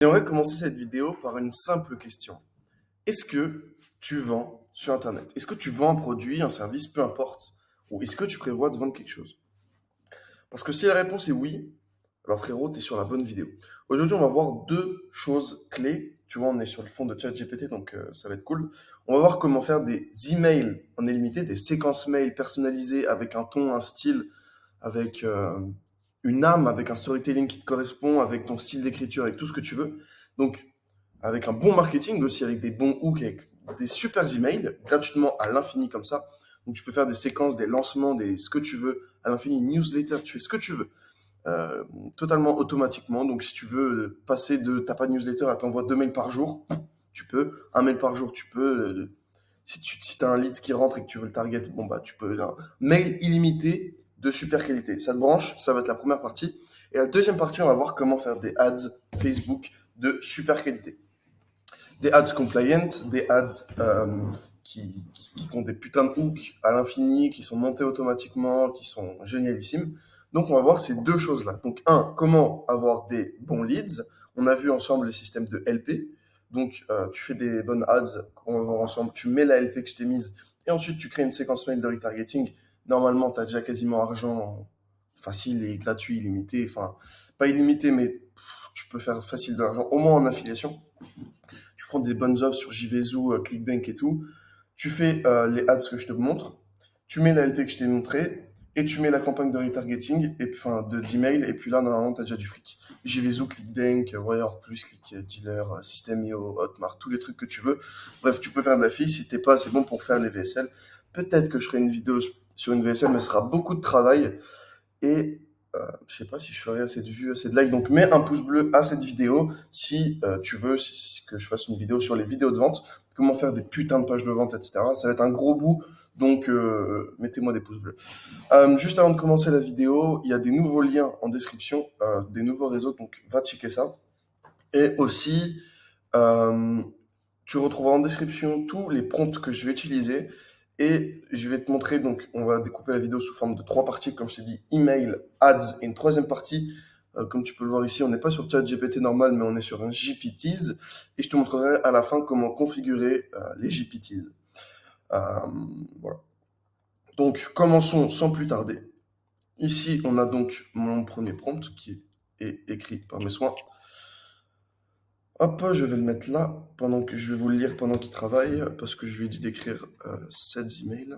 J'aimerais commencer cette vidéo par une simple question. Est-ce que tu vends sur Internet? Est-ce que tu vends un produit, un service, peu importe? Ou est-ce que tu prévois de vendre quelque chose? Parce que si la réponse est oui, alors frérot, tu es sur la bonne vidéo. Aujourd'hui, on va voir deux choses clés. Tu vois, on est sur le fond de ChatGPT, donc ça va être cool. On va voir comment faire des emails en illimité, des séquences mails personnalisées avec un ton, un style, avec une âme, avec un storytelling qui te correspond, avec ton style d'écriture, avec tout ce que tu veux. Donc, avec un bon marketing aussi, avec des bons hooks, avec des super emails, gratuitement à l'infini comme ça. Donc tu peux faire des séquences, des lancements, ce que tu veux, à l'infini, newsletter, tu fais ce que tu veux, euh, totalement automatiquement. Donc si tu veux passer de t'as pas de newsletter à t'envoie 2 mails par jour, tu peux, un mail par jour, tu peux. Si tu as un lead qui rentre et que tu veux le target, bon bah tu peux. Un mail illimité de super qualité. Ça te branche, ça va être la première partie. Et la deuxième partie, on va voir comment faire des ads Facebook de super qualité. Des ads compliant, des ads qui ont des putains de hooks à l'infini, qui sont montés automatiquement, qui sont génialissimes. Donc on va voir ces deux choses-là. Donc comment avoir des bons leads. On a vu ensemble le système de LP. Donc tu fais des bonnes ads, on va voir ensemble, tu mets la LP que je t'ai mise, et ensuite tu crées une séquence mail de retargeting. Normalement, tu as déjà quasiment argent facile et gratuit, illimité. Enfin, pas illimité, mais tu peux faire facile de l'argent, au moins en affiliation. Tu prends des bonnes offres sur JVZoo, Clickbank et tout. Tu fais les ads que je te montre. Tu mets la LP que je t'ai montré. Et tu mets la campagne de retargeting, et puis, enfin, d'email. Et puis là, normalement, tu as déjà du fric. JVZoo, Clickbank, Warrior Plus, Click Dealer, System.io, Hotmart, tous les trucs que tu veux. Bref, tu peux faire de la fille si t'es pas assez bon pour faire les VSL. Peut-être que je ferai une vidéo sur une VSL, mais ce sera beaucoup de travail. Et je sais pas si je ferai assez de vues, assez de likes. Donc mets un pouce bleu à cette vidéo si tu veux que je fasse une vidéo sur les vidéos de vente, comment faire des putains de pages de vente, etc. Ça va être un gros bout, donc mettez-moi des pouces bleus. Juste avant de commencer la vidéo, il y a des nouveaux liens en description, des nouveaux réseaux, donc va checker ça. Et aussi, euh, tu retrouveras en description tous les prompts que je vais utiliser et je vais te montrer, donc on va découper la vidéo sous forme de 3 parties, comme je t'ai dit, email, ads et une troisième partie. Comme tu peux le voir ici, on n'est pas sur ChatGPT normal, mais on est sur un GPTs et je te montrerai à la fin comment configurer les GPTs. Euh, voilà. Donc commençons sans plus tarder. Ici, on a donc mon premier prompt qui est écrit par mes soins. Hop, je vais le mettre là, pendant que je vais vous le lire pendant qu'il travaille, parce que je lui ai dit d'écrire 7 emails.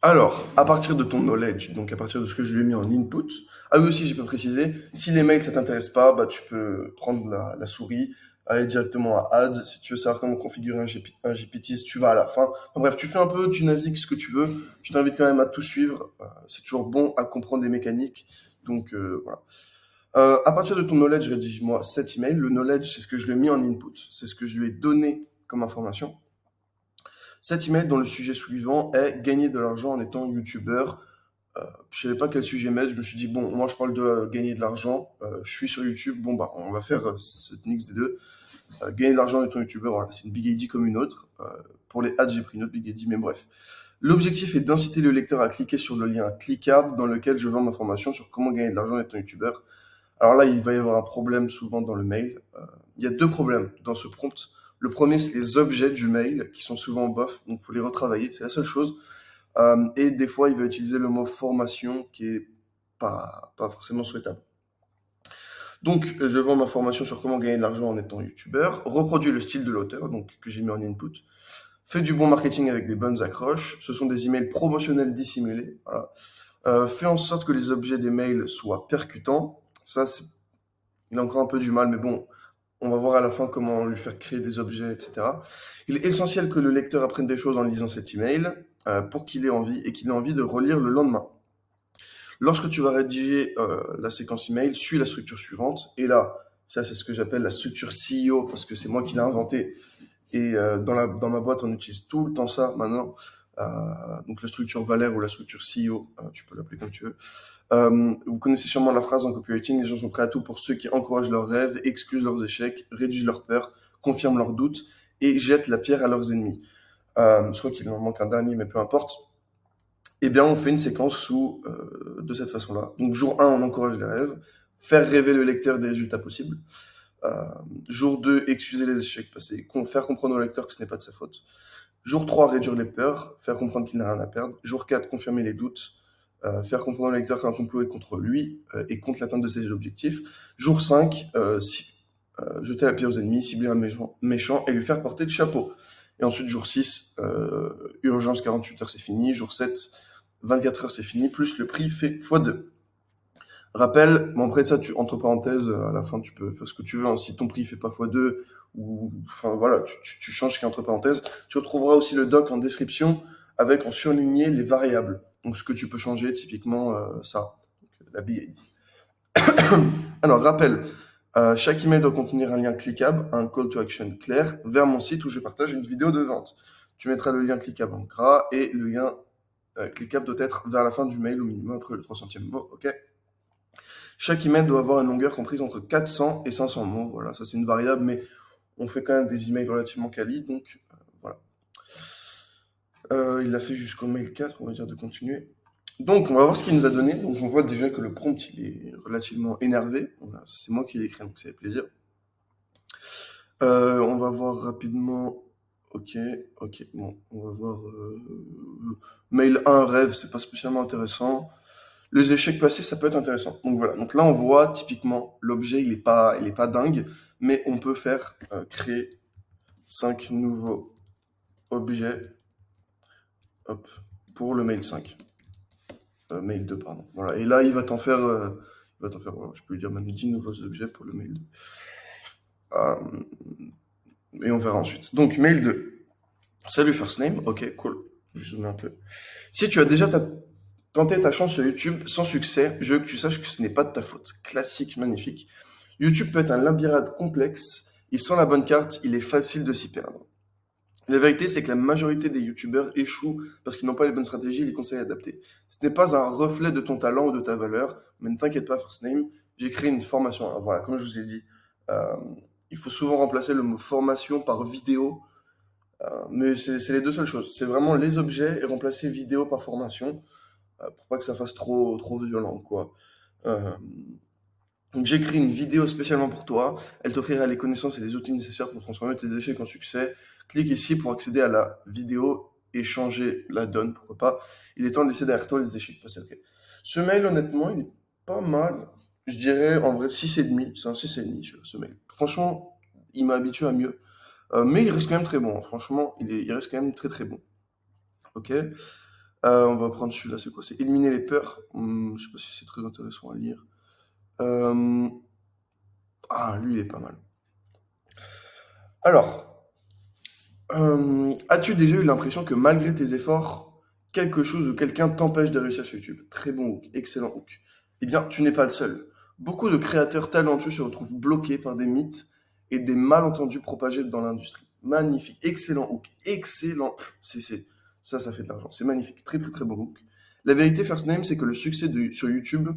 Alors, à partir de ton knowledge, donc à partir de ce que je lui ai mis en input, ah oui aussi j'ai pas précisé, si les mails ça t'intéresse pas, bah tu peux prendre la souris, aller directement à ads, si tu veux savoir comment configurer un GPTs, tu vas à la fin. Enfin, bref, tu fais un peu, tu navigues ce que tu veux, je t'invite quand même à tout suivre, c'est toujours bon à comprendre les mécaniques, donc voilà. À partir de ton knowledge, rédige-moi cet email. Le knowledge, c'est ce que je lui ai mis en input, c'est ce que je lui ai donné comme information. Cet email dont le sujet suivant est gagner de l'argent en étant youtubeur. Je savais pas quel sujet mettre, je me suis dit, bon, moi je parle de gagner de l'argent, je suis sur YouTube, bon bah on va faire cette mix des deux. Gagner de l'argent en étant youtubeur, voilà, c'est une big idea comme une autre. Pour les ads, j'ai pris une autre big idea, mais bref. L'objectif est d'inciter le lecteur à cliquer sur le lien cliquable dans lequel je vends ma formation sur comment gagner de l'argent en étant youtubeur. Alors là, il va y avoir un problème souvent dans le mail. Il y a deux problèmes dans ce prompt. Le premier, c'est les objets du mail qui sont souvent bof, donc il faut les retravailler, c'est la seule chose. Et des fois, il va utiliser le mot formation qui est pas forcément souhaitable. Donc, je vends ma formation sur comment gagner de l'argent en étant youtubeur, reproduis le style de l'auteur, donc que j'ai mis en input, fais du bon marketing avec des bonnes accroches, ce sont des emails promotionnels dissimulés, voilà. Fais en sorte que les objets des mails soient percutants, ça, il a encore un peu du mal, mais bon, on va voir à la fin comment lui faire créer des objets, etc. Il est essentiel que le lecteur apprenne des choses en lisant cet email pour qu'il ait envie et qu'il ait envie de relire le lendemain. Lorsque tu vas rédiger la séquence email, suis la structure suivante. Et là, ça c'est ce que j'appelle la structure CEO parce que c'est moi qui l'ai inventé. Et dans ma boîte, on utilise tout le temps ça maintenant. Donc la structure Valère ou la structure CEO, tu peux l'appeler comme tu veux. Vous connaissez sûrement la phrase en copywriting, les gens sont prêts à tout pour ceux qui encouragent leurs rêves, excusent leurs échecs, réduisent leurs peurs, confirment leurs doutes et jettent la pierre à leurs ennemis. Je crois qu'il en manque un dernier, mais peu importe. Eh bien, on fait une séquence de cette façon-là. Donc, jour 1, on encourage les rêves, faire rêver le lecteur des résultats possibles. Jour 2, excuser les échecs passés, faire comprendre au lecteur que ce n'est pas de sa faute. Jour 3, réduire les peurs, faire comprendre qu'il n'a rien à perdre. Jour 4, confirmer les doutes, faire comprendre au lecteur qu'un complot est contre lui et contre l'atteinte de ses objectifs. Jour 5, jeter la pierre aux ennemis, cibler un méchant et lui faire porter le chapeau. Et ensuite, jour 6, urgence 48 heures, c'est fini. Jour 7, 24 heures, c'est fini, plus le prix fait x2. Rappel, bon après ça, entre parenthèses, à la fin, tu peux faire ce que tu veux, hein. Si ton prix fait pas x2, ou, enfin voilà, tu changes ce qui est entre parenthèses. Tu retrouveras aussi le doc en description avec en surligné les variables. Donc ce que tu peux changer, typiquement ça, la BI. Alors, rappel, chaque email doit contenir un lien cliquable, un call to action clair vers mon site où je partage une vidéo de vente. Tu mettras le lien cliquable en gras et le lien cliquable doit être vers la fin du mail au minimum après le 300e mot, ok? Chaque email doit avoir une longueur comprise entre 400 et 500 mots. Voilà, ça c'est une variable, mais on fait quand même des emails relativement quali, donc voilà. Il l'a fait jusqu'au mail 4, on va dire de continuer. Donc, on va voir ce qu'il nous a donné. Donc, on voit déjà que le prompt, il est relativement énervé. Voilà, c'est moi qui l'ai écrit, donc ça fait plaisir. On va voir rapidement. Ok, bon, on va voir. Mail 1, rêve, c'est pas spécialement intéressant. Les échecs passés, ça peut être intéressant. Donc voilà. Donc là, on voit typiquement l'objet, il est pas dingue, mais on peut faire créer 5 nouveaux objets, hop, pour le mail 5. Mail 2, pardon. Voilà. Et là, il va t'en faire, voilà, je peux lui dire même 10 nouveaux objets pour le mail 2. Et on verra ensuite. Donc, mail 2. Salut first name. Ok, cool. Je zoome un peu. Si tu as déjà tenté ta chance sur YouTube sans succès, je veux que tu saches que ce n'est pas de ta faute. Classique, magnifique. YouTube peut être un labyrinthe complexe et sans la bonne carte, il est facile de s'y perdre. La vérité, c'est que la majorité des youtubeurs échouent parce qu'ils n'ont pas les bonnes stratégies et les conseils adaptés. Ce n'est pas un reflet de ton talent ou de ta valeur, mais ne t'inquiète pas, First Name, j'ai créé une formation. Alors voilà, comme je vous ai dit, il faut souvent remplacer le mot formation par vidéo, mais c'est les deux seules choses. C'est vraiment les objets et remplacer vidéo par formation, pour pas que ça fasse trop violent, quoi. Euh, donc j'ai créé une vidéo spécialement pour toi. Elle t'offrira les connaissances et les outils nécessaires pour transformer tes échecs en succès. Clique ici pour accéder à la vidéo et changer la donne, pourquoi pas. Il est temps de laisser derrière toi les échecs passés, ok. Ce mail, honnêtement, il est pas mal. Je dirais en vrai 6,5. C'est un 6,5 ce mail. Franchement, il m'a habitué à mieux. Mais il reste quand même très bon, hein. Franchement, il reste quand même très très bon. Ok. On va prendre celui-là, c'est quoi? C'est éliminer les peurs. Je sais pas si c'est très intéressant à lire. Ah, lui, il est pas mal. Alors, as-tu déjà eu l'impression que malgré tes efforts, quelque chose ou quelqu'un t'empêche de réussir sur YouTube? Très bon hook, excellent hook. Eh bien, tu n'es pas le seul. Beaucoup de créateurs talentueux se retrouvent bloqués par des mythes et des malentendus propagés dans l'industrie. Magnifique, excellent hook, excellent. Ça fait de l'argent. C'est magnifique, très très très bon hook. La vérité, First Name, c'est que le succès sur YouTube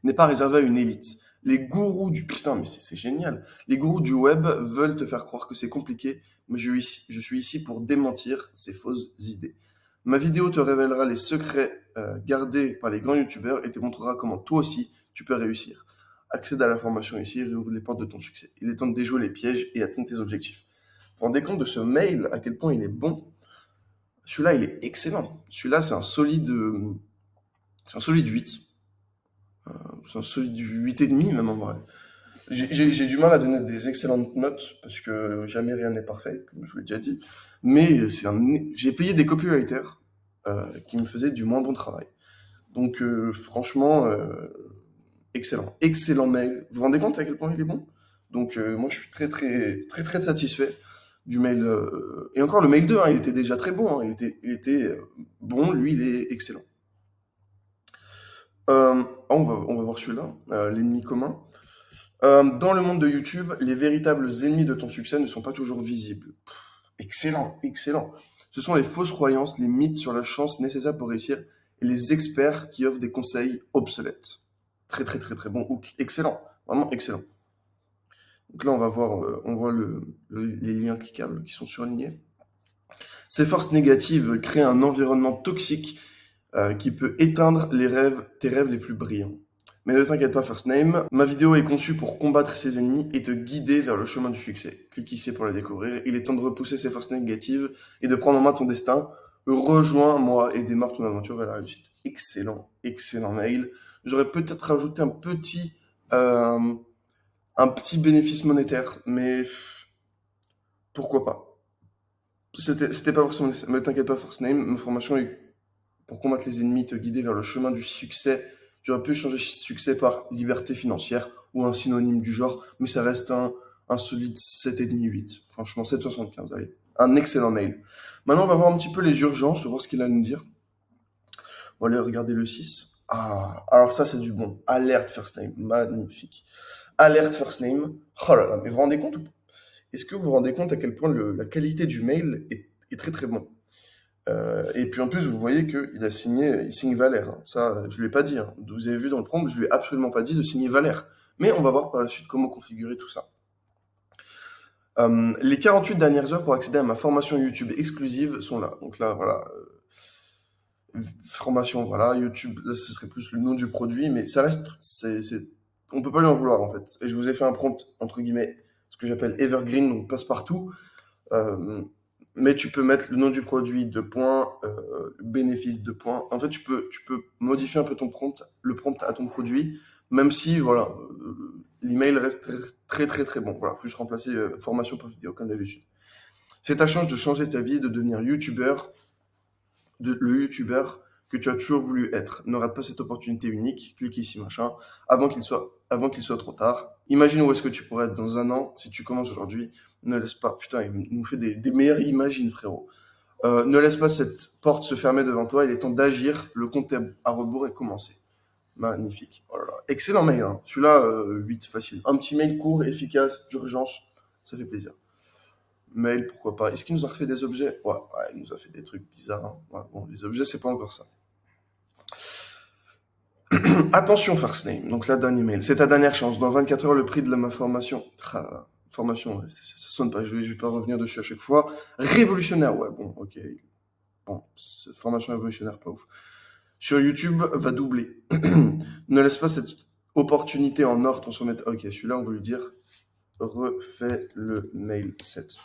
n'est pas réservé à une élite. Les gourous du... Putain, mais c'est génial. Les gourous du web veulent te faire croire que c'est compliqué, mais je suis ici pour démentir ces fausses idées. Ma vidéo te révélera les secrets gardés par les grands youtubeurs et te montrera comment toi aussi tu peux réussir. Accède à la formation ici et réouvre les portes de ton succès. Il est temps de déjouer les pièges et atteindre tes objectifs. Vous vous rendez compte de ce mail, à quel point il est bon? Celui-là, il est excellent. Celui-là, c'est un solide 8. C'est un solide 8,5 même en vrai. J'ai du mal à donner des excellentes notes parce que jamais rien n'est parfait, comme je vous l'ai déjà dit. Mais j'ai payé des copywriters qui me faisaient du moins bon travail. Donc franchement, excellent. Excellent mail. Vous vous rendez compte à quel point il est bon? Donc moi je suis très très très très satisfait du mail. Et encore le mail 2, hein, il était déjà très bon. Hein. Il était bon, lui il est excellent. On va voir celui-là, l'ennemi commun. Dans le monde de YouTube, les véritables ennemis de ton succès ne sont pas toujours visibles. Excellent, excellent. Ce sont les fausses croyances, les mythes sur la chance nécessaire pour réussir et les experts qui offrent des conseils obsolètes. Très très très très bon hook. Excellent, vraiment excellent. Donc là, on voit les liens cliquables qui sont surlignés. Ces forces négatives créent un environnement toxique qui peut éteindre tes rêves les plus brillants. Mais ne t'inquiète pas, First Name, ma vidéo est conçue pour combattre ses ennemis et te guider vers le chemin du succès. Clique ici pour la découvrir. Il est temps de repousser ces forces négatives et de prendre en main ton destin. Rejoins-moi et démarre ton aventure vers la réussite. Excellent, excellent mail. J'aurais peut-être rajouté euh, un petit bénéfice monétaire, mais pourquoi pas. C'était pas forcément nécessaire. Mais t'inquiète pas, First Name, ma formation est pour combattre les ennemis, te guider vers le chemin du succès. J'aurais pu changer succès par liberté financière ou un synonyme du genre, mais ça reste un solide 7,5-8. Franchement, 7,75, allez. Un excellent mail. Maintenant, on va voir un petit peu les urgences, voir ce qu'il a à nous dire. On va aller regarder le 6. Ah, alors ça, c'est du bon. Alert First Name, magnifique. Alert First Name. Oh là là, mais vous vous rendez compte ou pas? Est-ce que vous vous rendez compte à quel point la qualité du mail est très très bon? Et puis en plus, vous voyez qu'il a signé, il signe Valère, hein. Ça, je lui ai pas dit, hein. Vous avez vu dans le prompt, je lui ai absolument pas dit de signer Valère. Mais on va voir par la suite comment configurer tout ça. Les 48 dernières heures pour accéder à ma formation YouTube exclusive sont là. Donc là, voilà, formation, voilà, YouTube, là, ce serait plus le nom du produit, mais ça reste, on peut pas lui en vouloir en fait. Et je vous ai fait un prompt, entre guillemets, ce que j'appelle evergreen, donc passe-partout. Euh, mais tu peux mettre le nom du produit, 2 points, le bénéfice, 2 points. En fait, tu peux modifier un peu ton prompt, le prompt à ton produit, même si, voilà, l'email reste très, très, très, très bon. Voilà, faut juste remplacer formation par vidéo, comme d'habitude. C'est ta chance de changer ta vie et de devenir youtubeur, le youtubeur que tu as toujours voulu être. Ne rate pas cette opportunité unique. Clique ici, machin, avant qu'il soit trop tard. Imagine où est-ce que tu pourrais être dans un an si tu commences aujourd'hui. Ne laisse pas. Putain, il nous fait des meilleures imagines, frérot. Ne laisse pas cette porte se fermer devant toi. Il est temps d'agir. Le compte à rebours est commencé. Magnifique. Oh là là. Excellent mail, hein. Celui-là, 8, facile. Un petit mail court, efficace, d'urgence. Ça fait plaisir. Mail, pourquoi pas. Est-ce qu'il nous a refait des objets? Ouais, il nous a fait des trucs bizarres, hein. Ouais, bon, les objets, c'est pas encore ça. Attention, First Name. Donc là, dernier mail. C'est ta dernière chance. Dans 24 heures, le prix de ma formation. Formation, ouais, ça sonne pas. Je vais pas revenir dessus à chaque fois. Révolutionnaire. Ouais, bon, ok. Bon, formation révolutionnaire, pas ouf. Sur YouTube, va doubler. Ne laisse pas cette opportunité en or transformer. Ok, celui-là, on va lui dire refais le mail 7.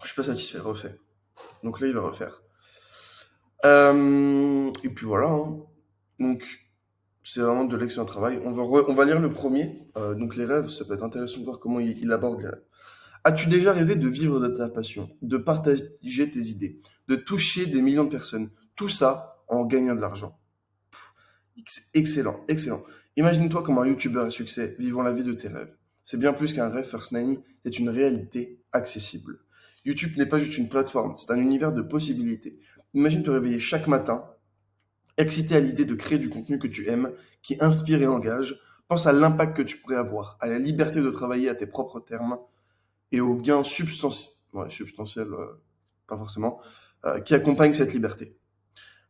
Je suis pas satisfait, refais. Donc là, il va refaire. Et puis voilà, hein. Donc, c'est vraiment de l'excellent travail. On va lire le premier. Donc, les rêves, ça peut être intéressant de voir comment il aborde les rêves. As-tu déjà rêvé de vivre de ta passion, de partager tes idées, de toucher des millions de personnes, tout ça en gagnant de l'argent? Excellent, excellent. Imagine-toi comme un youtubeur à succès, vivant la vie de tes rêves. C'est bien plus qu'un rêve First Name, c'est une réalité accessible. YouTube n'est pas juste une plateforme, c'est un univers de possibilités. Imagine te réveiller chaque matin, excité à l'idée de créer du contenu que tu aimes, qui inspire et engage. Pense à l'impact que tu pourrais avoir, à la liberté de travailler à tes propres termes et aux gains substantiels, pas forcément, qui accompagnent cette liberté.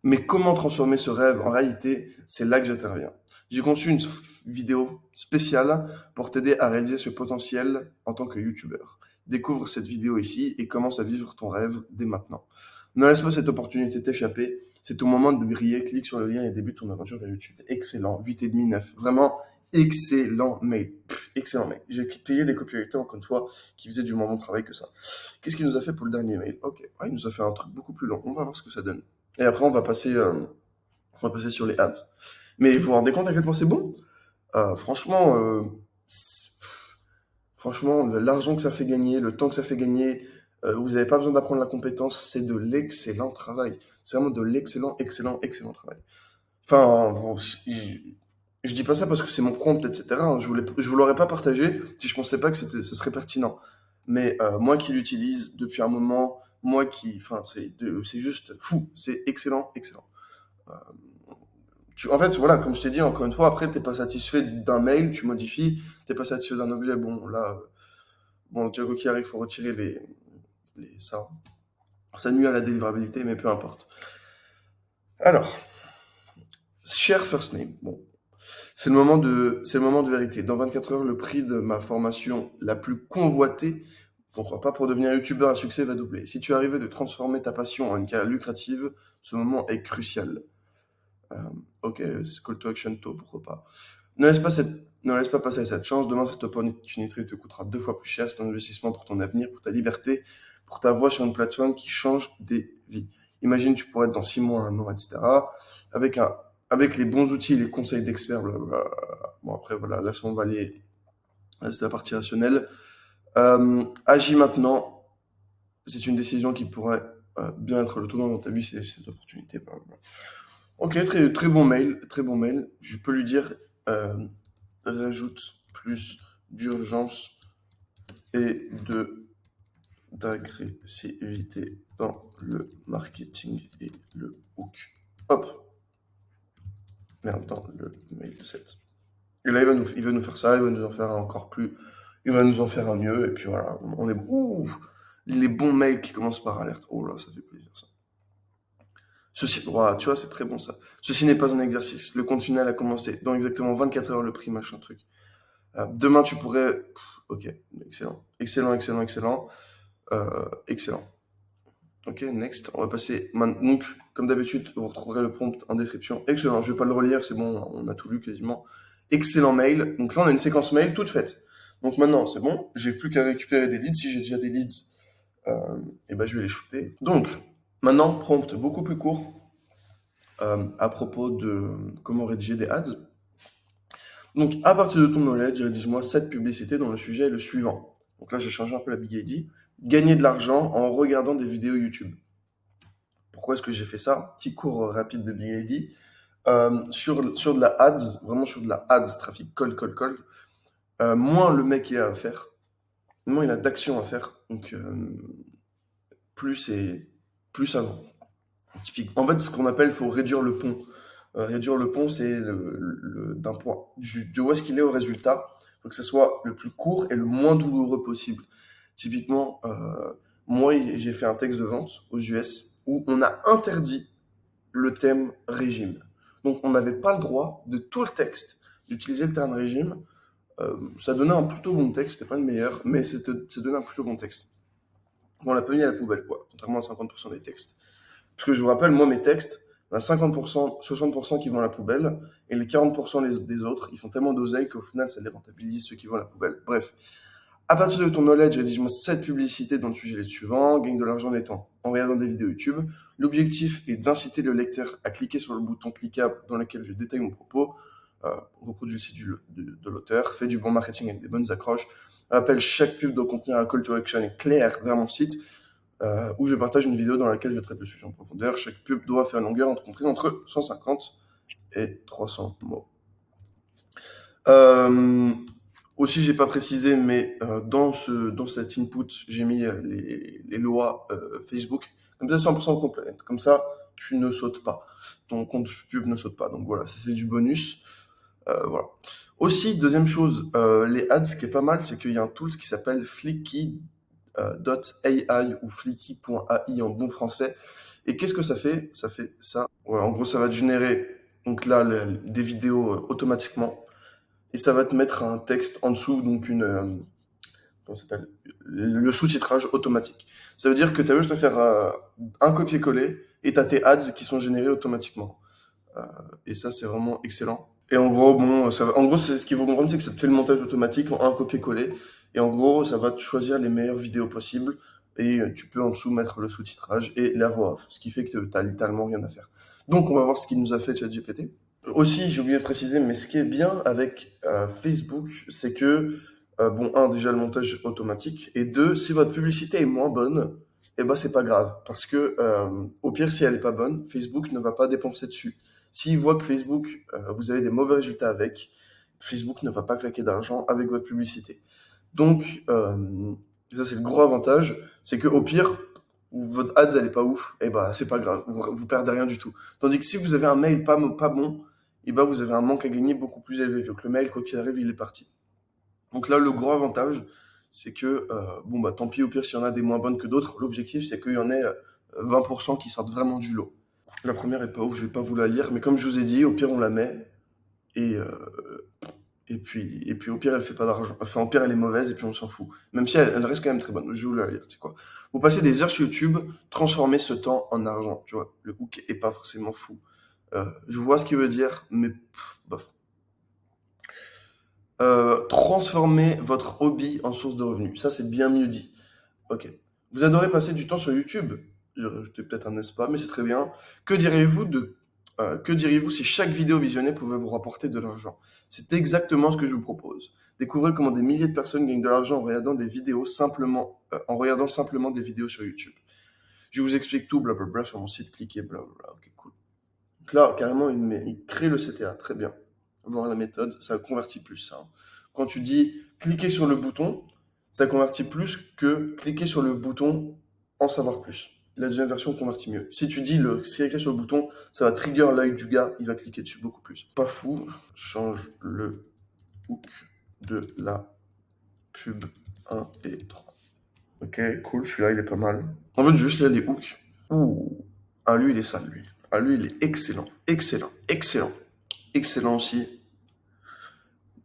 Mais comment transformer ce rêve en réalité? C'est là que j'interviens. J'ai conçu une vidéo spéciale pour t'aider à réaliser ce potentiel en tant que youtubeur. Découvre cette vidéo ici et commence à vivre ton rêve dès maintenant. Ne laisse pas cette opportunité t'échapper. C'est ton moment de briller. Clique sur le lien et débute ton aventure vers YouTube. Excellent. 8,5, 9. Vraiment excellent mail. Excellent mail. J'ai payé des copywriters, encore une fois, qui faisaient du moins bon travail que ça. Qu'est-ce qu'il nous a fait pour le dernier mail? Ok. Ouais, il nous a fait un truc beaucoup plus long. On va voir ce que ça donne. Et après, on va passer sur les ads. Mais vous vous rendez compte à quel point c'est bon? Franchement, franchement, l'argent que ça fait gagner, le temps que ça fait gagner, vous n'avez pas besoin d'apprendre la compétence, c'est de l'excellent travail. C'est vraiment de l'excellent, excellent, excellent travail. Enfin, bon, je dis pas ça parce que c'est mon prompt, etc., hein. Je vous l'aurais pas partagé si je pensais pas que ce serait pertinent. Mais moi qui l'utilise depuis un moment, enfin, c'est juste fou. C'est excellent, excellent. Euh, en fait, voilà, comme je t'ai dit, encore une fois, après, t'es pas satisfait d'un mail, tu modifies, t'es pas satisfait d'un objet, bon, là, bon, Dieu qui arrive, il faut retirer ça. Ça nuit à la délivrabilité, mais peu importe. Alors, cher First Name, bon, c'est le moment de vérité. Dans 24 heures, le prix de ma formation la plus convoitée, pourquoi pas, pour devenir youtubeur à succès va doubler. Si tu arrives de transformer ta passion en une carrière lucrative, ce moment est crucial. Ok, c'est call to action tôt, pourquoi pas. Ne laisse pas passer cette chance. Demain, cette opportunité te coûtera 2 fois plus cher. C'est un investissement pour ton avenir, pour ta liberté, pour ta voix sur une plateforme qui change des vies. Imagine, tu pourrais être dans 6 mois, 1 an, etc. Avec les bons outils, les conseils d'experts, blablabla. Bon, après, voilà, là, on va aller, là, c'est la partie rationnelle. Agis maintenant. C'est une décision qui pourrait bien être le tournant dans ta vie, c'est cette opportunité. Blablabla. Ok, très, très bon mail, très bon mail. Je peux lui dire, euh, rajoute plus d'urgence et d'agressivité dans le marketing et le hook. Hop, merde, dans le mail 7. Et là, il va nous faire ça, il va nous en faire un encore plus, il va nous en faire un mieux, et puis voilà, on est bon. Ouh, les bons mails qui commencent par alerte. Oh là, ça fait plaisir ça. Ceci, ouah, tu vois, c'est très bon ça. Ceci n'est pas un exercice. Le compte final a commencé. Dans exactement 24 heures, le prix, machin truc. Demain, tu pourrais. Ok, excellent. Excellent, excellent, excellent. Excellent. Ok, next. On va passer. Donc, comme d'habitude, vous retrouverez le prompt en description. Excellent. Je vais pas le relire, c'est bon, on a tout lu quasiment. Excellent mail. Donc là, on a une séquence mail toute faite. Donc maintenant, c'est bon. J'ai plus qu'à récupérer des leads. Si j'ai déjà des leads, et ben, je vais les shooter. Donc, maintenant, prompt beaucoup plus court à propos de comment rédiger des ads. Donc, à partir de ton knowledge, rédige-moi 7 publicités dont le sujet est le suivant. Donc là, j'ai changé un peu la Big ID. Gagner de l'argent en regardant des vidéos YouTube. Pourquoi est-ce que j'ai fait ça? Petit cours rapide de Big ID. Sur de la ads, vraiment sur de la ads, trafic cold, cold, cold, moins le mec il a à faire, moins il a d'action à faire. Donc, plus ça vend. Typiquement, en fait, ce qu'on appelle, il faut réduire le pont. Réduire le pont, c'est d'un point, de où est-ce qu'il est au résultat. Il faut que ce soit le plus court et le moins douloureux possible. Typiquement, moi, j'ai fait un texte de vente aux US où on a interdit le thème régime. Donc, on n'avait pas le droit de tout le texte d'utiliser le terme régime. Ça donnait un plutôt bon texte, c'était pas le meilleur, mais ça donnait un plutôt bon texte. Bon, on l'a pas mis à la poubelle, quoi, contrairement à 50% des textes. Parce que je vous rappelle, moi, mes textes, il y en a 50%, 60% qui vont à la poubelle, et les 40% des autres, ils font tellement d'oseille qu'au final, ça les rentabilise, ceux qui vont à la poubelle. Bref, à partir de ton knowledge, rédige-moi 7 publicités dont le sujet est le suivant, gagne de l'argent en regardant des vidéos YouTube. L'objectif est d'inciter le lecteur à cliquer sur le bouton cliquable dans lequel je détaille mon propos, reproduis le site de l'auteur, fais du bon marketing avec des bonnes accroches, rappelle chaque pub doit contenir un call to action clair vers mon site, où je partage une vidéo dans laquelle je traite le sujet en profondeur. Chaque pub doit faire une longueur comprise entre 150 et 300 mots. Aussi, j'ai pas précisé, mais dans cet input, j'ai mis les lois Facebook. Comme ça, 100% complète. Comme ça, tu ne sautes pas. Ton compte pub ne saute pas. Donc voilà, c'est du bonus. Voilà. Aussi, deuxième chose, les ads, ce qui est pas mal, c'est qu'il y a un tool qui s'appelle Flicky.ai ou Flicky.ai en bon français. Et qu'est-ce que ça fait? Ça fait ça. Ouais, en gros, ça va te générer donc là des vidéos automatiquement. Et ça va te mettre un texte en dessous, donc comment ça s'appelle? Le sous-titrage automatique. Ça veut dire que tu as juste à faire un copier-coller et tu as tes ads qui sont générés automatiquement. Et ça, c'est vraiment excellent. Et en gros, bon, en gros, c'est ce qu'il faut comprendre, c'est que ça te fait le montage automatique en un copier-coller. Et en gros, ça va te choisir les meilleures vidéos possibles. Et tu peux en dessous mettre le sous-titrage et la voix off. Ce qui fait que tu n'as littéralement rien à faire. Donc, on va voir ce qu'il nous a fait ChatGPT. Aussi, j'ai oublié de préciser, mais ce qui est bien avec Facebook, c'est que, bon, un, déjà le montage automatique, et deux, si votre publicité est moins bonne, eh ben c'est pas grave, parce que au pire, si elle est pas bonne, Facebook ne va pas dépenser dessus. S'il voit que Facebook, vous avez des mauvais résultats avec, Facebook ne va pas claquer d'argent avec votre publicité. Donc, ça c'est le gros avantage, c'est que au pire, votre ads elle est pas ouf, eh ben c'est pas grave, vous perdez rien du tout. Tandis que si vous avez un mail pas bon, et ben vous avez un manque à gagner beaucoup plus élevé, vu que le mail, quoi qu'il arrive, il est parti. Donc là, le gros avantage, c'est que, bon, bah tant pis, au pire, s'il y en a des moins bonnes que d'autres, l'objectif, c'est qu'il y en ait 20% qui sortent vraiment du lot. La première est pas ouf, je vais pas vous la lire, mais comme je vous ai dit, au pire, on la met, et, et puis au pire, elle fait pas d'argent. Enfin, au pire, elle est mauvaise, et puis on s'en fout. Même si elle reste quand même très bonne. Je vais vous la lire, tu sais quoi. Vous passez des heures sur YouTube, transformez ce temps en argent, tu vois. Le hook est pas forcément fou. Je vois ce qu'il veut dire, mais bof. Transformer votre hobby en source de revenus. Ça, c'est bien mieux dit. Ok. Vous adorez passer du temps sur YouTube. J'ai rajouté peut-être un n'est-ce pas, mais c'est très bien. Que diriez-vous si chaque vidéo visionnée pouvait vous rapporter de l'argent? C'est exactement ce que je vous propose. Découvrez comment des milliers de personnes gagnent de l'argent en regardant simplement des vidéos sur YouTube. Je vous explique tout, blablabla, sur mon site, cliquez, blablabla. Ok, cool. Donc là, carrément, il crée le CTA, très bien. Voir la méthode, ça convertit plus, ça, hein. Quand tu dis cliquer sur le bouton, ça convertit plus que cliquer sur le bouton en savoir plus. La deuxième version convertit mieux. Si tu dis si cliquer sur le bouton, ça va trigger l'œil du gars, il va cliquer dessus beaucoup plus. Pas fou, change le hook de la pub 1 et 3. Ok, cool, celui-là il est pas mal. En fait, juste là, les hooks. Ouh. Ah, lui il est sale, lui. Ah, lui il est excellent, excellent, excellent. Excellent aussi.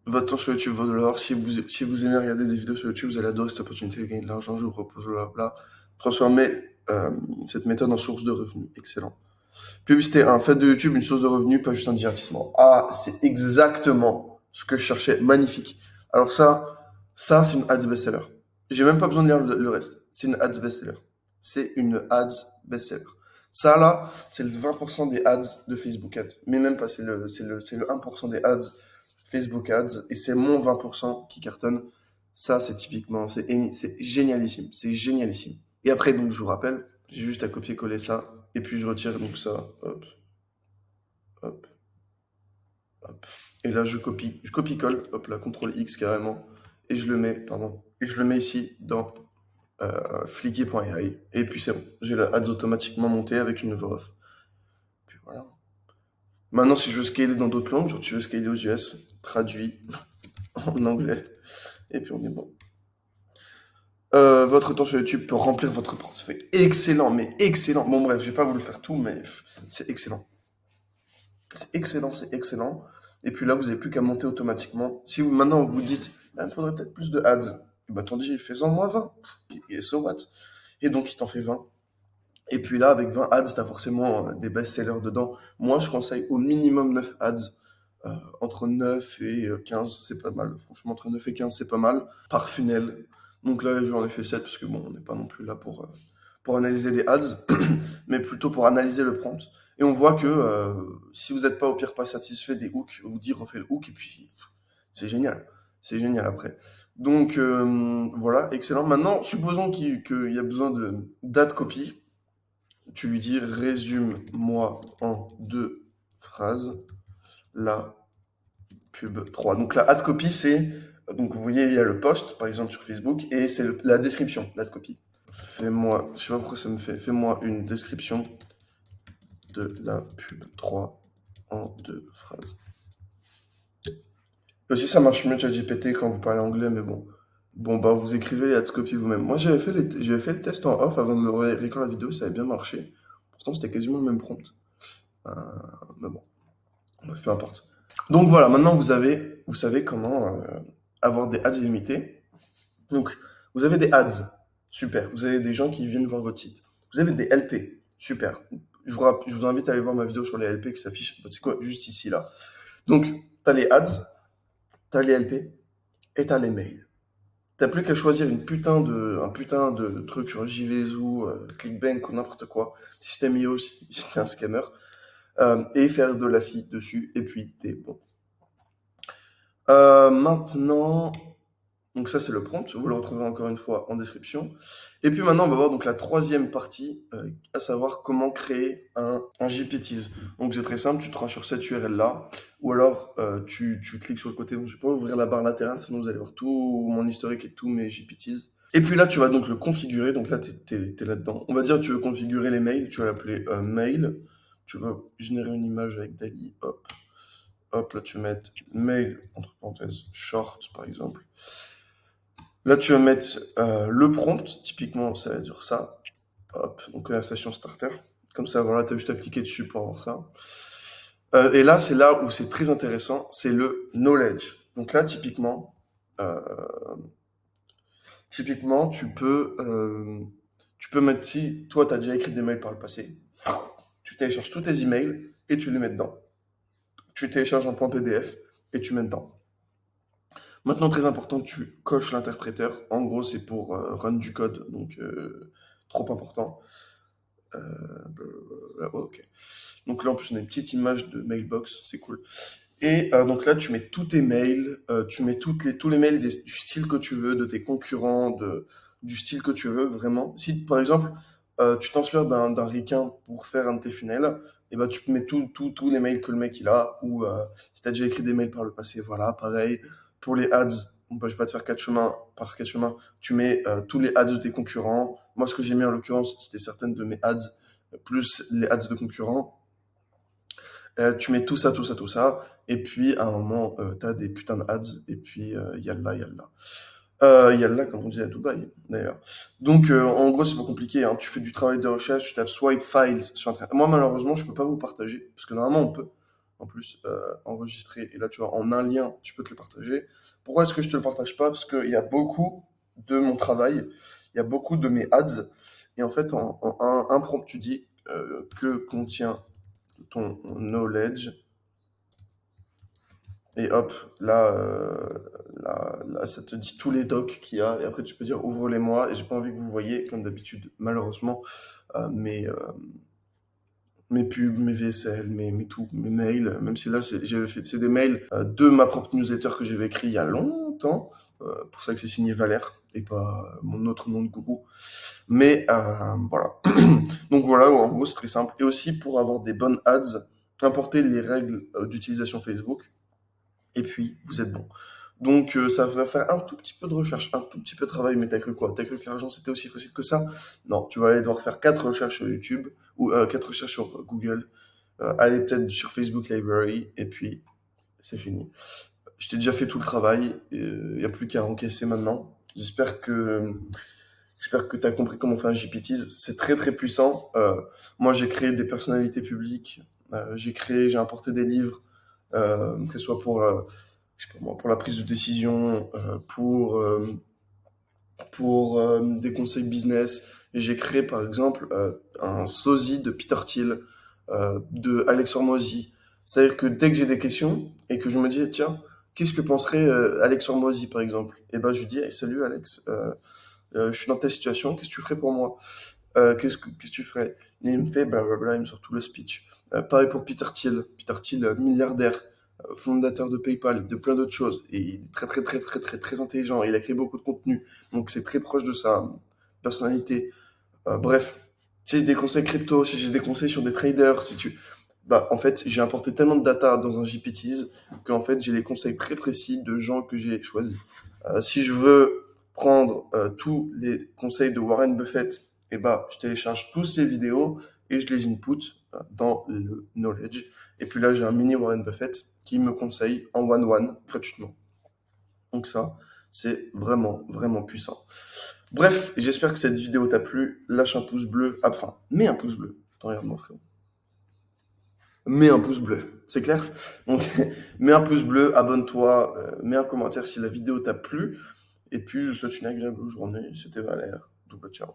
Votre temps sur YouTube vaut de l'or. Si vous aimez regarder des vidéos sur YouTube, vous allez adorer cette opportunité de gagner de l'argent. Je vous propose là. Transformer cette méthode en source de revenus. Excellent. Publicité 1. Faites de YouTube une source de revenus, pas juste un divertissement. Ah, c'est exactement ce que je cherchais. Magnifique. Alors ça c'est une ads best-seller. J'ai même pas besoin de lire le reste. C'est une ads best-seller. C'est une ads best-seller. Ça là, c'est le 20% des ads de Facebook Ads. Mais même pas, c'est le 1% des ads Facebook Ads et c'est mon 20% qui cartonne. Ça, c'est typiquement, c'est génialissime. C'est génialissime. Et après, donc, je vous rappelle, j'ai juste à copier-coller ça et puis je retire donc ça. Hop, hop, hop. Et là, je copie-colle. Hop là, CTRL X carrément. Et je le mets ici dans Flicky.ai. Et puis c'est bon. J'ai la ads automatiquement montée avec une voix off. Puis voilà. Maintenant, si je veux scaler dans d'autres langues, genre tu veux scaler aux US, traduit en anglais. Et puis on est bon. Votre temps sur YouTube peut remplir votre portefeuille. Excellent, mais excellent. Bon bref, je vais pas vous le faire tout, mais c'est excellent. C'est excellent, c'est excellent. Et puis là, vous n'avez plus qu'à monter automatiquement. Si vous maintenant vous dites, il faudrait peut-être plus de ads, bah t'en dis, fais-en moins 20. Et so what? Et donc il t'en fait 20. Et puis là, avec 20 ads, t'as forcément des best-sellers dedans. Moi, je conseille au minimum 9 ads. Entre 9 et 15, c'est pas mal. Franchement, entre 9 et 15, c'est pas mal. Par funnel. Donc là, j'en ai fait 7 parce que bon, on n'est pas non plus là pour analyser des ads, mais plutôt pour analyser le prompt. Et on voit que si vous n'êtes pas au pire pas satisfait des hooks, vous dites refait le hook et puis c'est génial. C'est génial après. Donc voilà, excellent. Maintenant, supposons qu'il y a besoin d'ad copy. Tu lui dis résume-moi en 2 phrases la pub 3. Donc la ad copy, c'est, donc vous voyez, il y a le post, par exemple sur Facebook, et c'est la description, l'ad copy. Fais-moi, je sais pas pourquoi ça me fait, fais-moi une description de la pub 3 en 2 phrases. Et aussi, ça marche mieux ChatGPT quand vous parlez anglais, mais bon. Bon, bah, vous écrivez les ad copy vous-même. Moi, j'avais fait le test en off avant de record la vidéo, ça avait bien marché. Pourtant, c'était quasiment le même prompt. Euh, mais bon, bref, peu importe. Donc voilà, maintenant vous savez comment avoir des ads illimités. Donc, vous avez des ads, super. Vous avez des gens qui viennent voir votre site. Vous avez des LP, super. Je vous invite à aller voir ma vidéo sur les LP qui s'affiche, c'est quoi, juste ici, là. Donc, tu as les ads, tu as les LP et tu as les mails. T'as plus qu'à choisir un putain de truc sur JVZoo, ClickBank ou n'importe quoi, System.io si t'es un scammer, et faire de la FI dessus, et puis t'es bon. Maintenant, donc ça c'est le prompt, vous le retrouverez encore une fois en description. Et puis maintenant on va voir donc la troisième partie, à savoir comment créer un GPTs. Donc c'est très simple, tu te rends sur cette URL là, ou alors tu cliques sur le côté, donc je vais pas ouvrir la barre latérale, sinon vous allez voir tout mon historique et tous mes GPTs. Et puis là tu vas donc le configurer, donc là t'es là-dedans. On va dire tu veux configurer les mails, tu vas l'appeler mail, tu vas générer une image avec DALL-E, hop. Hop, là tu vas mettre mail, entre parenthèses, short par exemple. Là tu vas mettre le prompt, typiquement ça va dire ça. Hop, donc conversation starter. Comme ça, voilà, tu as juste à cliquer dessus pour avoir ça. Et là, c'est là où c'est très intéressant, c'est le knowledge. Donc là, typiquement, tu peux mettre si toi tu as déjà écrit des mails par le passé, tu télécharges tous tes emails et tu les mets dedans. Tu télécharges un point PDF et tu mets dedans. Maintenant, très important, tu coches l'interpréteur. En gros, c'est pour run du code, donc trop important. Ok. Donc là, en plus, on a une petite image de mailbox, c'est cool. Et donc là, tu mets tous tes mails, tu mets tous les mails du style que tu veux, de tes concurrents, du style que tu veux, vraiment. Si, par exemple, tu t'inspires d'un ricain pour faire un de tes funnels, et ben, tu mets tous les mails que le mec il a, ou si tu as déjà écrit des mails par le passé, voilà, pareil. Pour les ads, bon, bah, je vais pas te faire quatre chemins, tu mets tous les ads de tes concurrents. Moi, ce que j'ai mis en l'occurrence, c'était certaines de mes ads, plus les ads de concurrents. Tu mets tout ça, tout ça, tout ça, et puis à un moment, t'as des putains de ads, et puis yallah, yallah. Yallah, comme on dit à Dubaï, d'ailleurs. Donc, en gros, c'est pas compliqué, hein. Tu fais du travail de recherche, tu tapes swipe files sur Internet. Moi, malheureusement, je peux pas vous partager, parce que normalement, on peut, en plus, enregistrer. Et là, tu vois, en un lien, tu peux te le partager. Pourquoi est-ce que je te le partage pas? Parce qu'il y a beaucoup de mon travail, il y a beaucoup de mes ads, et en fait, en un prompt, tu dis que contient ton knowledge. Et hop, là, ça te dit tous les docs qu'il y a. Et après, tu peux dire ouvre-les-moi. Et j'ai pas envie que vous voyez, comme d'habitude, malheureusement, euh, mes, euh, mes pubs, mes VSL, mes mails. Même si là, c'est des mails de ma propre newsletter que j'avais écrit il y a longtemps. Pour ça que c'est signé Valère et pas mon autre nom de gourou. Mais voilà. Donc voilà, en gros, c'est très simple. Et aussi, pour avoir des bonnes ads, importer les règles d'utilisation Facebook. Et puis, vous êtes bon. Donc, ça va faire un tout petit peu de recherche, un tout petit peu de travail, mais t'as cru quoi? T'as cru que l'argent c'était aussi facile que ça? Non, tu vas aller devoir faire 4 recherches sur YouTube, ou 4 recherches sur Google, aller peut-être sur Facebook Library, et puis c'est fini. Je t'ai déjà fait tout le travail, il n'y a plus qu'à encaisser maintenant. J'espère que tu as compris comment faire un GPTs. C'est très très puissant. Moi, j'ai créé des personnalités publiques, j'ai importé des livres, que ce soit je sais pas moi, pour la prise de décision, pour des conseils business. Et j'ai créé par exemple un sosie de Peter Thiel, de Alex Hormozy. C'est-à-dire que dès que j'ai des questions et que je me dis, tiens, qu'est-ce que penserait Alex Hormozy par exemple? Et ben je lui dis, hey, salut Alex, je suis dans ta situation, qu'est-ce que tu ferais pour moi? Qu'est-ce que tu ferais? Et il me fait blablabla, il me sort tout le speech. Pareil pour Peter Thiel. Peter Thiel, milliardaire, fondateur de PayPal, de plein d'autres choses. Et il est très, très, très, très, très, très intelligent. Il a créé beaucoup de contenu. Donc, c'est très proche de sa personnalité. Bref, si j'ai des conseils crypto, si j'ai des conseils sur des traders, si tu... Bah, en fait, j'ai importé tellement de data dans un GPTs qu'en fait, j'ai les conseils très précis de gens que j'ai choisis. Si je veux prendre tous les conseils de Warren Buffett, eh bah, je télécharge tous ces vidéos et je les input dans le knowledge. Et puis là, j'ai un mini Warren Buffett qui me conseille en one-one gratuitement. Donc ça, c'est vraiment, vraiment puissant. Bref, j'espère que cette vidéo t'a plu. Lâche un pouce bleu. Ah, enfin, mets un pouce bleu. Attends, regarde-moi, frérot. Mets un pouce bleu. C'est clair? Donc, mets un pouce bleu, abonne-toi, mets un commentaire si la vidéo t'a plu. Et puis, je te souhaite une agréable journée. C'était Valère. Double ciao.